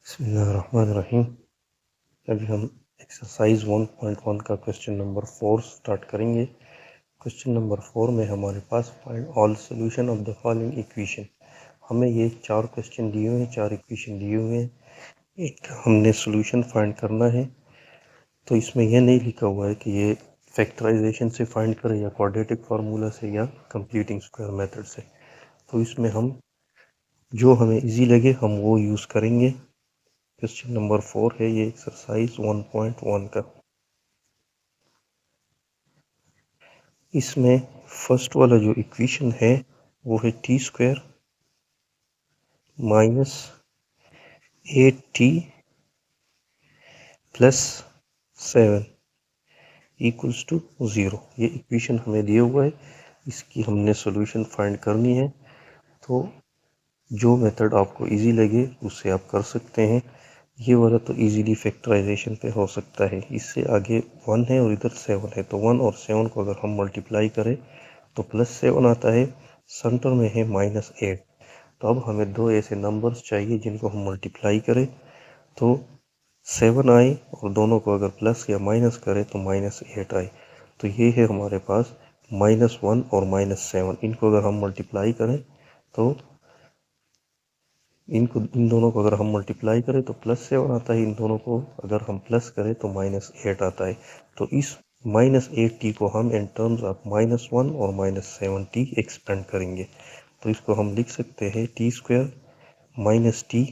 बिस्मिल्लाहिर्रहमानिर्रहीम। अभी हम एक्सरसाइज 1.1 का क्वेश्चन नंबर 4 स्टार्ट करेंगे। क्वेश्चन नंबर 4 में हमारे पास find all solution of the following equation. हमें ये 4 क्वेश्चन दिए हुए हैं, 4 इक्वेशन दिए हुए हैं, एक हमने सॉल्यूशन फाइंड करना है। तो इसमें यह नहीं लिखा हुआ है कि ये फैक्टराइजेशन से फाइंड करें या क्वाड्रेटिक फार्मूला से या कंप्लीटिंग स्क्वायर मेथड से। तो इसमें हम जो हमें इजी लगे हम वो यूज़ करेंगे। क्वेश्चन नंबर 4 है ये एक्सरसाइज 1.1 का। इसमें फर्स्ट वाला जो इक्वेशन है वो है T square minus 8t plus 7 equals to 0। ये इक्वेशन हमें दिया हुआ है, इसकी हमने सॉल्यूशन फाइंड करनी है। तो जो मेथड आपको इजी लगे उससे आप कर सकते हैं। ये वाला तो इजीली फैक्टराइजेशन पे हो सकता है। इससे आगे 1 है और इधर 7 है, तो 1 और 7 को अगर हम मल्टीप्लाई करें तो +7 आता है। सेंटर में है -8। तो अब हमें दो ऐसे नंबर्स चाहिए जिनको हम मल्टीप्लाई करें तो 7 आए, और दोनों को अगर प्लस या माइनस करें तो -8 आए। तो ये है हमारे पास -1 और -7। इनको अगर हम मल्टीप्लाई करें तो इन दोनों को अगर हम मल्टीप्लाई करें तो +7 आता है, इन दोनों को अगर हम प्लस करें तो -8 आता है। तो इस -8t को हम इन टर्म्स ऑफ -1 और -7t एक्सपेंड करेंगे। तो इसको हम लिख सकते हैं T square minus T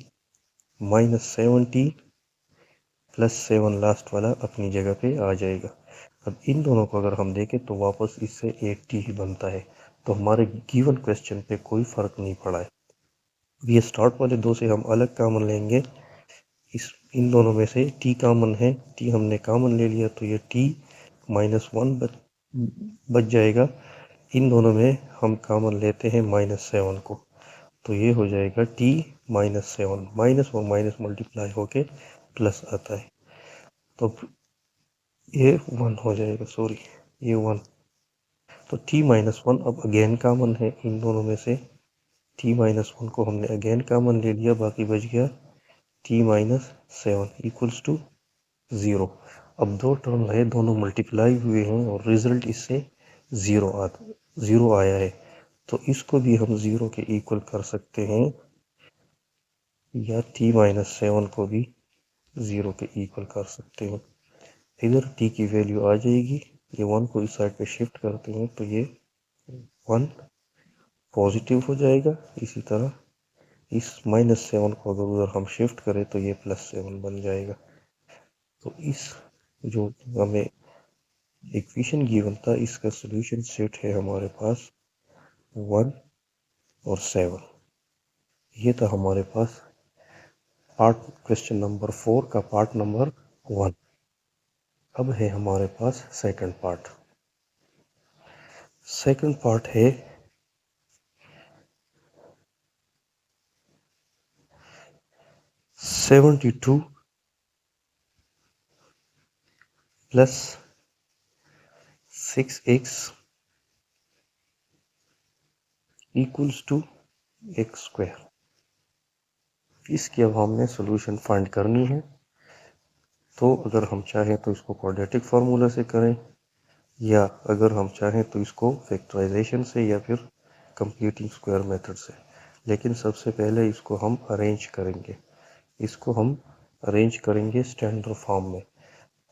-7t +7 last वाला अपनी जगह पे आ जाएगा। अब इन दोनों को अगर हम देखें तो वापस इससे 8t ही बनता है। तो हमारे गिवन क्वेश्चन पे कोई फ़र्क नहीं पड़ा है। ये स्टार्ट वाले दो से हम अलग कॉमन लेंगे। इन दोनों में से t कॉमन है, t हमने कॉमन ले लिया तो ये t -1 बच जाएगा। इन दोनों में हम कॉमन लेते हैं -7 को, तो ये हो जाएगा t -7। माइनस और माइनस मल्टीप्लाई होके प्लस आता है, तो ये 1 हो जाएगा, सॉरी ये 1। तो t -1 अब अगेन कॉमन है इन दोनों में से। t -1 को हमने अगेन कॉमन ले लिया, बाकी बच गया t -7 इक्वल्स टू 0। अब दो टर्म है, दोनों मल्टीप्लाई हुए हैं और रिजल्ट इससे 0 आया है। तो इसको भी हम 0 के इक्वल कर सकते हैं, या t -7 को भी 0 के इक्वल कर सकते हैं। इधर t की वैल्यू आ जाएगी, ये 1 को इस साइड पे शिफ्ट करते हैं तो ये 1 पॉजिटिव हो जाएगा। इसी तरह इस -7 को अगर उधर हम शिफ्ट करें तो ये +7 बन जाएगा। तो इस जो हमें इक्वेशन गिवन था इसका सॉल्यूशन सेट है हमारे पास 1 और 7। ये था हमारे पास पार्ट क्वेश्चन नंबर 4 का पार्ट नंबर 1। अब है हमारे पास सेकंड पार्ट। सेकंड पार्ट है 72 plus 6x equals to x square. इसकी अब हमने सॉल्यूशन फाइंड करनी है। तो अगर हम चाहें तो इसको क्वाड्रेटिक फार्मूला से करें, या अगर हम चाहें तो इसको फैक्टराइजेशन से या फिर कंप्लीटिंग स्क्वायर मेथड से। लेकिन सबसे पहले इसको हम अरेंज करेंगे, इसको हम अरेंज करेंगे स्टैंडर्ड फॉर्म में।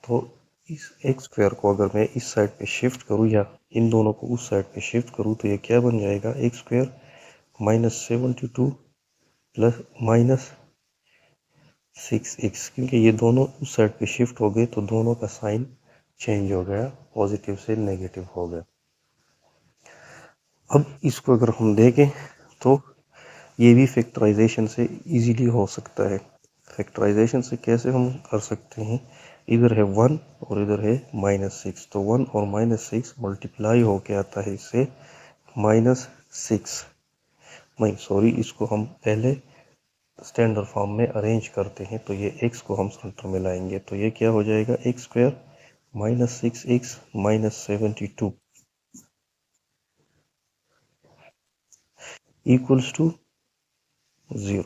तो इस एक्स स्क्वायर को अगर मैं इस साइड पे शिफ्ट करूँ या इन दोनों को उस साइड पे शिफ्ट करूँ तो ये क्या बन जाएगा, एक्स स्क्वायर -72 प्लस -6x। क्योंकि ये दोनों उस साइड पे शिफ्ट हो गए तो दोनों का साइन चेंज हो गया, पॉजिटिव से नेगेटिव हो गया। अब इसको अगर हम देखें तो ये भी फैक्टराइजेशन से इजीली हो सकता है। फैक्टराइजेशन से कैसे हम कर सकते हैं, इधर है 1 और इधर है -6, तो 1 और -6 मल्टीप्लाई होके आता है इससे -6। नहीं सॉरी, इसको हम पहले स्टैंडर्ड फॉर्म में अरेंज करते हैं। तो ये x को हम सेंटर में लाएंगे तो ये क्या हो जाएगा, x square -6x -72 equals to 0।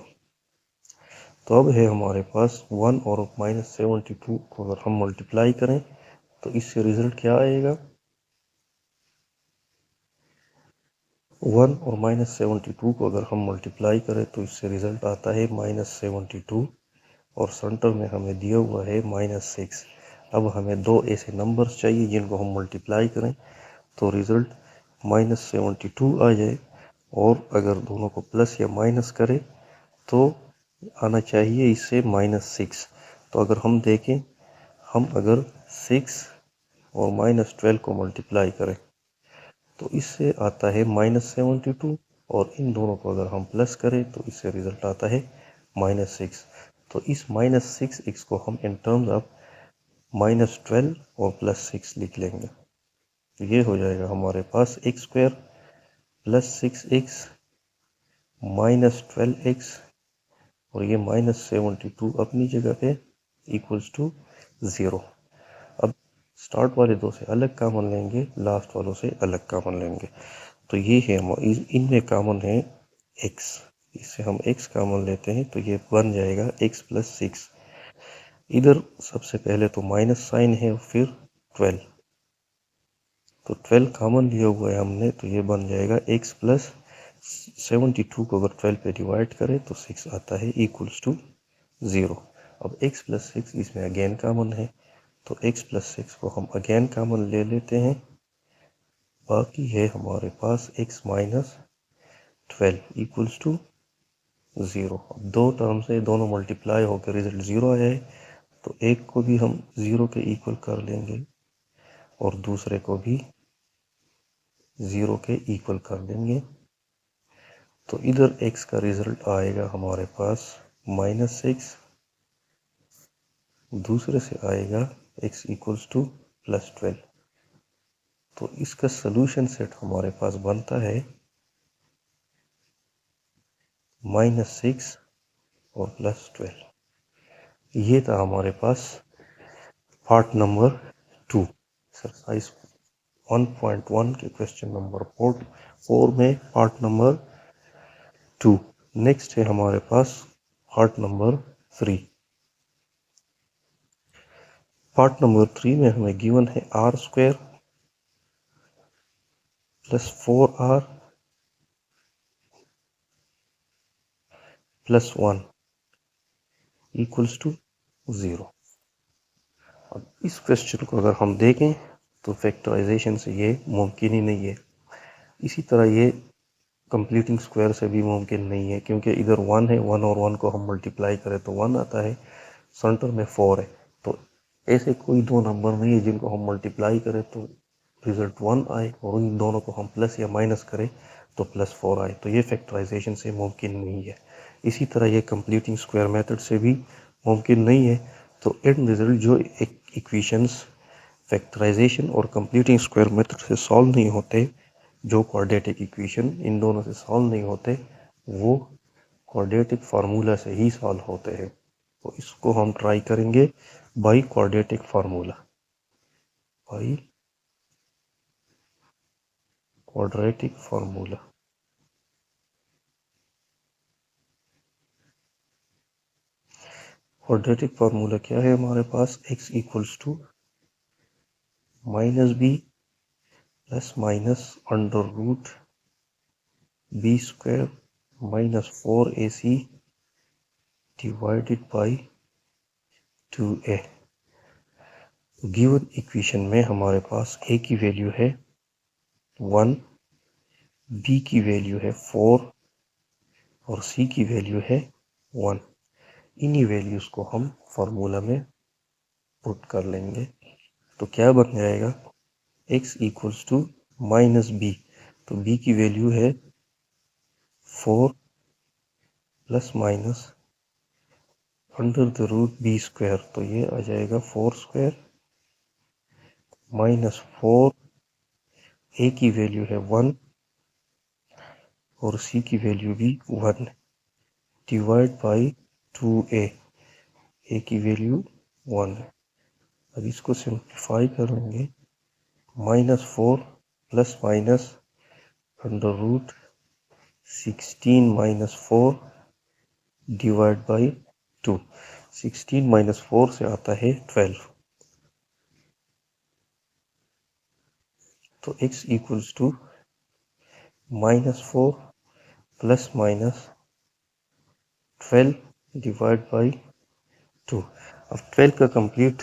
तो अब है हमारे पास 1 और -72 को अगर हम मल्टीप्लाई करें तो इससे रिजल्ट क्या आएगा। 1 और -72 को अगर हम मल्टीप्लाई करें तो इससे रिजल्ट आता है -72 और सेंटर में हमें दिया हुआ है -6। अब हमें दो ऐसे नंबर्स चाहिए जिनको हम मल्टीप्लाई करें तो रिजल्ट -72 आ जाए, और अगर दोनों को प्लस या माइनस करें तो आना चाहिए इससे -6। तो अगर हम देखें, हम अगर 6 और -12 को मल्टीप्लाई करें तो इससे आता है -72, और इन दोनों को अगर हम प्लस करें तो इससे रिजल्ट आता है -6। तो इस -6x को हम इन टर्म्स ऑफ -12 और +6 लिख लेंगे। तो ये हो जाएगा हमारे पास x² + 6x -12x, और ये -72 अपनी जगह पे इक्वल्स टू 0। अब स्टार्ट वाले दो से अलग कॉमन लेंगे, लास्ट वालों से अलग कॉमन लेंगे। तो ये है इनमें कॉमन है x, इससे हम x कॉमन लेते हैं तो ये बन जाएगा x + 6। इधर सबसे पहले तो माइनस साइन है, फिर 12, तो 12 कॉमन लिया हुआ है हमने, तो ये बन जाएगा x + 72 को अगर 12 पे डिवाइड करें तो 6 आता है इक्वल्स टू 0। अब x + 6 इसमें अगेन कॉमन है, तो x + 6 को हम अगेन कॉमन ले लेते हैं। बाकी है हमारे पास x - 12 इक्वल्स टू 0। अब दो टर्म से दोनों मल्टीप्लाई होकर रिजल्ट 0 आया है, तो एक को भी हम 0 के इक्वल कर लेंगे और दूसरे को भी 0 के इक्वल कर देंगे। तो इधर x का रिजल्ट आएगा हमारे पास -6, दूसरे से आएगा x इक्वल्स टू +12। तो इसका सलूशन सेट हमारे पास बनता है -6 और +12। ये था हमारे पास पार्ट नंबर 2 एक्सरसाइज 1.1 के क्वेश्चन नंबर 4 में पार्ट नंबर 2। नेक्स्ट है हमारे पास पार्ट नंबर 3। पार्ट नंबर 3 में हमें गिवन है r² + 4r + 1 इक्वल्स टू 0। अब इस क्वेश्चन को अगर हम देखें तो फैक्टराइजेशन से ये मुमकिन ही नहीं है। इसी तरह ये कंप्लीटिंग स्क्वायर से भी मुमकिन नहीं है, क्योंकि इधर 1 है, 1 और 1 को हम मल्टीप्लाई करें तो 1 आता है, सेंटर में 4 है। तो ऐसे कोई दो नंबर नहीं है जिनको हम मल्टीप्लाई करें तो रिजल्ट 1 आए, और इन दोनों को हम प्लस या माइनस करें तो +4 आए। तो ये फैक्टराइजेशन से मुमकिन नहीं है। इसी तरह ये कंप्लीटिंग स्क्वायर मेथड से भी मुमकिन नहीं है। तो एंड रिजल्ट जो इक्वेशंस फैक्टराइजेशन और कंप्लीटिंग स्क्वायर मेथड से सॉल्व नहीं होते, जो क्वाड्रेटिक इक्वेशन इन दोनों से सॉल्व नहीं होते, वो क्वाड्रेटिक फार्मूला से ही सॉल्व होते हैं। तो इसको हम ट्राई करेंगे by quadratic formula, by quadratic formula. Quadratic formula क्या है हमारे पास, x equals to -b ± √b² -4ac divided by 2a। Given equation में हमारे पास a की वैल्यू है 1, b की वैल्यू है 4 और c की वैल्यू है 1। इन्हीं वैल्यूज को हम फार्मूला में पुट कर लेंगे। तो क्या बन जाएगा, x इक्वल्स टू -b, तो b की वैल्यू है 4 ± √b², तो ये आ जाएगा 4² -4, a की वैल्यू है 1 और c की वैल्यू भी 1 डिवाइड बाई 2a, a की वैल्यू 1 है। अब इसको सिंप्लीफाई करेंगे, -4 ± √16 - 4 डिवाइड बाई 2। 16 माइनस 4 से आता है 12। तो x equals to -4 plus minus 12 divide by 2। अब 12 का कंप्लीट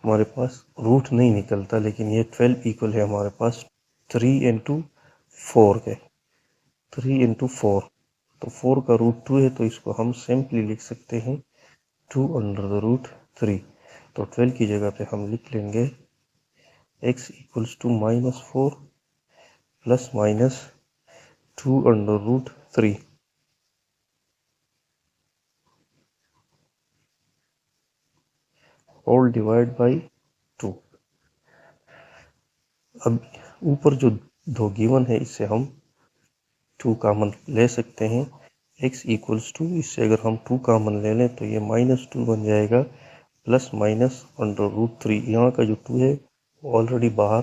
हमारे पास रूट नहीं निकलता, लेकिन ये 12 इक्वल है हमारे पास 3 इंटू 4 के। 3 इंटू 4, तो 4 का रूट 2 है, तो इसको हम सिंपली लिख सकते हैं 2 अंडर द रूट 3। तो 12 की जगह पे हम लिख लेंगे x equals to -4 plus minus 2 under root 3 all divide by 2। अब ऊपर जो दो गिवन है इससे हम 2 कामन ले सकते हैं। x इक्वल्स टू, इससे अगर हम 2 कामन ले लें तो ये -2 बन जाएगा प्लस माइनस अंडर रूट 3। यहाँ का जो 2 है वो ऑलरेडी बाहर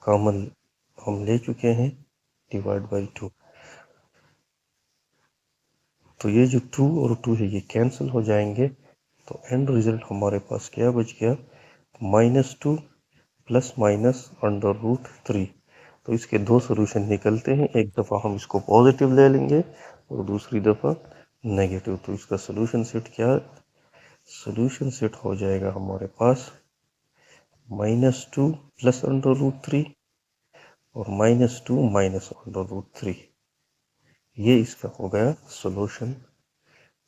कामन हम ले चुके हैं, डिवाइड बाई 2। तो ये जो 2 और 2 है ये कैंसिल हो जाएंगे। तो एंड रिजल्ट हमारे पास क्या बच गया, -2 प्लस माइनस अंडर रूट 3। तो इसके दो सोल्यूशन निकलते हैं, एक दफ़ा हम इसको पॉजिटिव ले लेंगे और दूसरी दफ़ा नेगेटिव। तो इसका सोल्यूशन सेट क्या, सोल्यूशन सेट हो जाएगा हमारे पास -2 प्लस अंडर रूट 3 और -2 माइनस अंडर रूट 3। ये इसका हो गया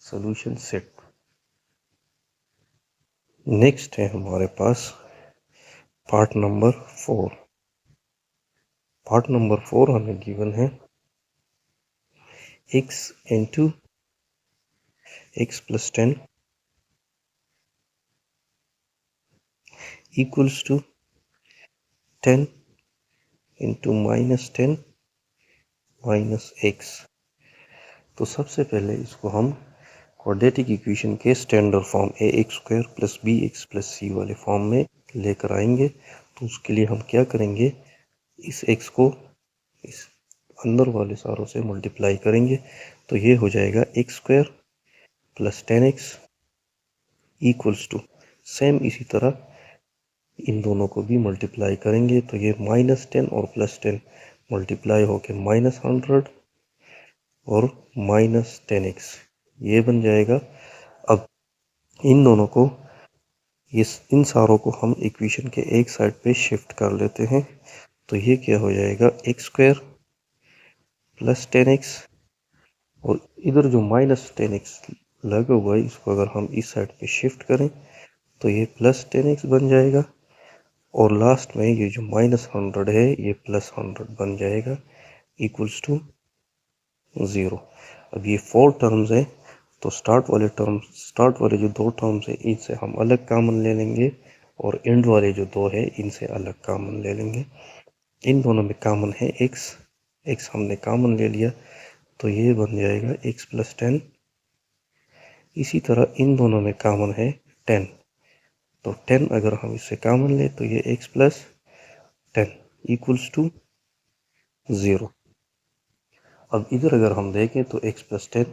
सोल्यूशन सेट। नेक्स्ट है हमारे पास पार्ट नंबर 4। पार्ट नंबर 4 हमें गिवन है x into x plus 10 equals to 10 into -10 minus x। तो सबसे पहले इसको हम क्वाड्रेटिक इक्वेशन के standard form ax² plus bx plus c वाले फॉर्म में लेकर आएंगे। तो उसके लिए हम क्या करेंगे, इस x को इस अंदर वाले सारों से मल्टीप्लाई करेंगे। तो ये हो जाएगा x² plus 10x equals to, same इसी तरह इन दोनों को भी मल्टीप्लाई करेंगे। तो ये -10 और +10 मल्टीप्लाई होकर -100 और -10x ये बन जाएगा। अब इन दोनों को, इन सारों को हम इक्वेशन के एक साइड पे शिफ्ट कर लेते हैं। तो ये क्या हो जाएगा, x² प्लस 10x और इधर जो -10x लगा हुआ है इसको अगर हम इस साइड पे शिफ्ट करें तो ये +10x बन जाएगा। और लास्ट में ये जो -100 है ये +100 बन जाएगा इक्वल्स टू 0। अब ये 4 टर्म्स हैं, तो स्टार्ट वाले जो 2 टर्म्स है इनसे हम अलग कॉमन ले लेंगे और एंड वाले जो 2 है इनसे अलग कॉमन ले लेंगे। इन दोनों में कॉमन है x हमने कॉमन ले लिया, तो ये बन जाएगा x प्लस 10। इसी तरह इन दोनों में कॉमन है 10, तो 10 अगर हम इससे कॉमन ले तो ये x प्लस 10 इक्वल्स टू 0। अब इधर अगर हम देखें तो x प्लस 10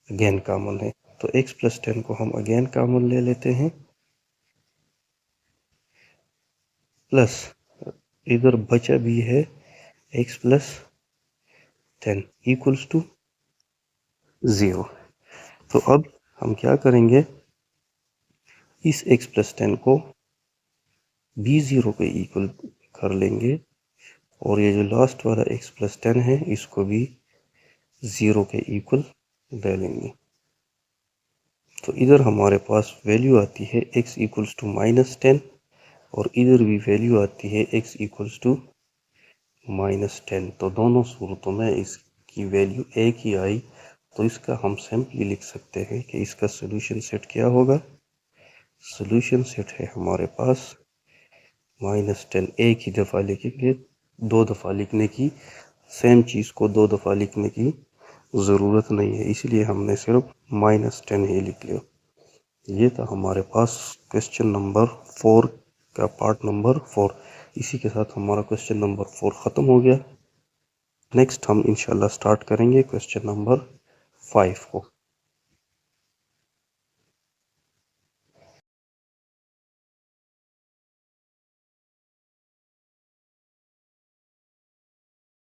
अगेन कॉमन है, तो x प्लस 10 को हम अगेन कॉमन ले लेते हैं, प्लस इधर बचा भी है x प्लस 10 इक्वल्स टू 0। तो अब हम क्या करेंगे, इस x प्लस 10 को b0 के इक्वल कर लेंगे और ये जो लास्ट वाला x प्लस 10 है इसको भी 0 के इक्वल ले लेंगे। तो इधर हमारे पास वैल्यू आती है x इक्वल्स टू -10 और इधर भी वैल्यू आती है x इक्वल्स टू -10। तो दोनों सूरतों में इसकी वैल्यू एक ही आई। तो इसका हम सिंपली लिख सकते हैं कि इसका सोल्यूशन सेट क्या होगा, सोल्यूशन सेट है हमारे पास -10। एक ही दफ़ा लिखेंगे, 2 दफ़ा लिखने की, सेम चीज़ को 2 दफ़ा लिखने की ज़रूरत नहीं है, इसलिए हमने सिर्फ -10 ही लिख लिया। ये था हमारे पास क्वेश्चन नंबर 4 का पार्ट नंबर 4। इसी के साथ हमारा क्वेश्चन नंबर 4 ख़त्म हो गया। नेक्स्ट हम इंशाल्लाह स्टार्ट करेंगे क्वेश्चन नंबर 5 को।